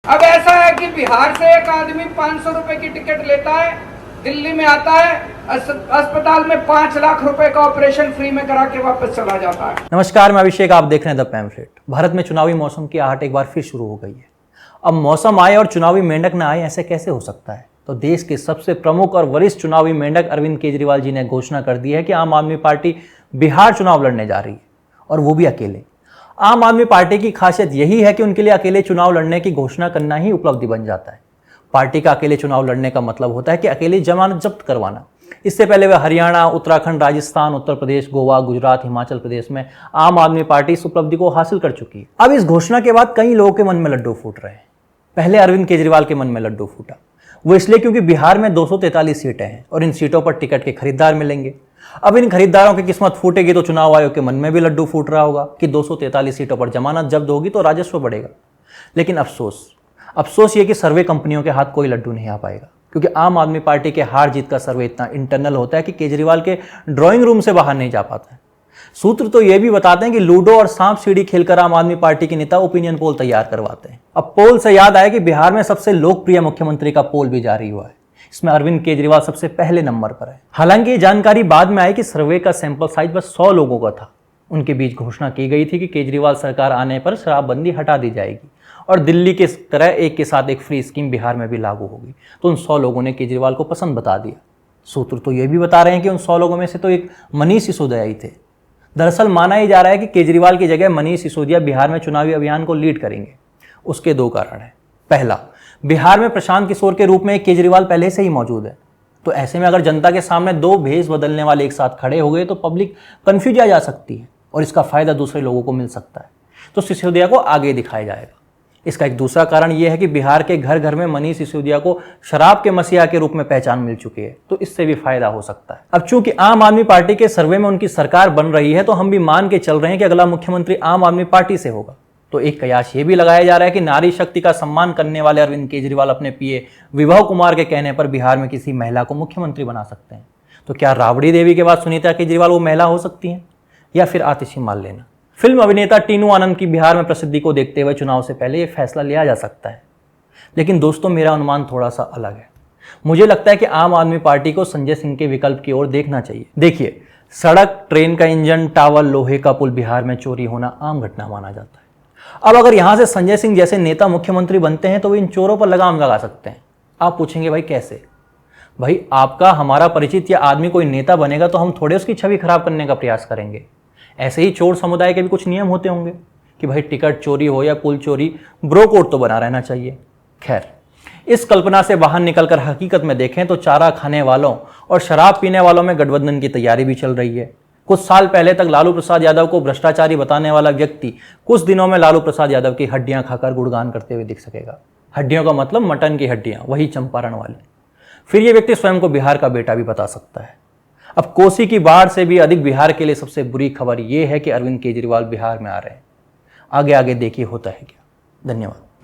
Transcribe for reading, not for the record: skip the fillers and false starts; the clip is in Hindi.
अब ऐसा है कि बिहार से एक आदमी 500 रुपए की टिकट लेता है, दिल्ली में आता है, अस्पताल में 5 लाख रुपए का ऑपरेशन फ्री में करा के वापस चला जाता है। नमस्कार, मैं अभिषेक, आप देख रहे हैं द पैम्फलेट। भारत में चुनावी मौसम की आहट एक बार फिर शुरू हो गई है। अब मौसम आए और चुनावी मेंढक न आए, ऐसे कैसे हो सकता है? तो देश के सबसे प्रमुख और वरिष्ठ चुनावी मेंढक अरविंद केजरीवाल जी ने घोषणा कर दी है कि आम आदमी पार्टी बिहार चुनाव लड़ने जा रही है, और वो भी अकेले। आम आदमी पार्टी की खासियत यही है कि उनके लिए अकेले चुनाव लड़ने की घोषणा करना ही उपलब्धि बन जाता है। पार्टी का अकेले चुनाव लड़ने का मतलब होता है कि अकेले जमानत जब्त करवाना। इससे पहले वे हरियाणा, उत्तराखंड, राजस्थान, उत्तर प्रदेश, गोवा, गुजरात, हिमाचल प्रदेश में आम आदमी पार्टी इस उपलब्धि को हासिल कर चुकी है। अब इस घोषणा के बाद कई लोगों के मन में लड्डू फूट रहे हैं। पहले अरविंद केजरीवाल के मन में लड्डू फूटा, वो इसलिए क्योंकि बिहार में 243 सीटें हैं और इन सीटों पर टिकट के खरीदार मिलेंगे। अब इन खरीदारों की किस्मत फूटेगी तो चुनाव आयोग के मन में भी लड्डू फूट रहा होगा कि 243 सीटों पर जमानत जब्त होगी तो राजस्व बढ़ेगा। लेकिन अफसोस ये कि सर्वे कंपनियों के हाथ कोई लड्डू नहीं आ पाएगा, क्योंकि आम आदमी पार्टी के हार जीत का सर्वे इतना इंटरनल होता है कि केजरीवाल के ड्राइंग रूम से बाहर नहीं जा पाता है। सूत्र तो ये भी बताते हैं कि लूडो और सांप सीढ़ी खेलकर आम आदमी पार्टी के नेता ओपिनियन पोल तैयार करवाते हैं। अब पोल से याद आया कि बिहार में सबसे लोकप्रिय मुख्यमंत्री का पोल भी जारी हुआ है। इसमें अरविंद केजरीवाल सबसे पहले नंबर पर है। हालांकि ये जानकारी बाद में आई कि सर्वे का सैंपल साइज बस 100 लोगों का था। उनके बीच घोषणा की गई थी कि केजरीवाल सरकार आने पर शराबबंदी हटा दी जाएगी और दिल्ली की तरह एक के साथ एक फ्री स्कीम बिहार में भी लागू होगी। तो उन 100 लोगों ने केजरीवाल को पसंद बता दिया। सूत्र तो ये भी बता रहे हैं कि उन 100 लोगों में से तो एक मनीष सिसोदिया ही थे। दरअसल माना ही जा रहा है कि केजरीवाल की जगह मनीष सिसोदिया बिहार में चुनावी अभियान को लीड करेंगे। उसके 2 कारण हैं। पहला, बिहार में प्रशांत किशोर के रूप में एक केजरीवाल पहले से ही मौजूद है, तो ऐसे में अगर जनता के सामने 2 भेष बदलने वाले एक साथ खड़े हो गए तो पब्लिक कंफ्यूज जा सकती है और इसका फायदा दूसरे लोगों को मिल सकता है। तो सिसोदिया को आगे दिखाया जाएगा। इसका एक दूसरा कारण यह है कि बिहार के घर घर में मनीष सिसोदिया को शराब के मसीहा के रूप में पहचान मिल चुकी है, तो इससे भी फायदा हो सकता है। अब चूंकि आम आदमी पार्टी के सर्वे में उनकी सरकार बन रही है, तो हम भी मान के चल रहे हैं कि अगला मुख्यमंत्री आम आदमी पार्टी से होगा। तो एक कयास ये भी लगाया जा रहा है कि नारी शक्ति का सम्मान करने वाले अरविंद केजरीवाल अपने पीए विभव कुमार के कहने पर बिहार में किसी महिला को मुख्यमंत्री बना सकते हैं। तो क्या राबड़ी देवी के बाद सुनीता केजरीवाल वो महिला हो सकती हैं, या फिर आतिशी माल लेना? फिल्म अभिनेता टीनू आनंद की बिहार में प्रसिद्धि को देखते हुए चुनाव से पहले ये फैसला लिया जा सकता है। लेकिन दोस्तों, मेरा अनुमान थोड़ा सा अलग है। मुझे लगता है कि आम आदमी पार्टी को संजय सिंह के विकल्प की ओर देखना चाहिए। देखिए, सड़क, ट्रेन का इंजन, टावर, लोहे का पुल बिहार में चोरी होना आम घटना माना जाता है। अब अगर यहां से संजय सिंह जैसे नेता मुख्यमंत्री बनते हैं तो वे इन चोरों पर लगाम लगा सकते हैं। आप पूछेंगे, भाई कैसे? भाई, आपका हमारा परिचित या आदमी कोई नेता बनेगा तो हम थोड़े उसकी छवि खराब करने का प्रयास करेंगे। ऐसे ही चोर समुदाय के भी कुछ नियम होते होंगे कि भाई टिकट चोरी हो या पुल चोरी, ब्रो कोड तो बना रहना चाहिए। खैर, इस कल्पना से बाहर निकलकर हकीकत में देखें तो चारा खाने वालों और शराब पीने वालों में गठबंधन की तैयारी भी चल रही है। कुछ साल पहले तक लालू प्रसाद यादव को भ्रष्टाचारी बताने वाला व्यक्ति कुछ दिनों में लालू प्रसाद यादव की हड्डियां खाकर गुणगान करते हुए दिख सकेगा। हड्डियों का मतलब मटन की हड्डियां, वही चंपारण वाली। फिर ये व्यक्ति स्वयं को बिहार का बेटा भी बता सकता है। अब कोसी की बाढ़ से भी अधिक बिहार के लिए सबसे बुरी खबर यह है कि अरविंद केजरीवाल बिहार में आ रहे हैं। आगे आगे देखिए होता है क्या। धन्यवाद।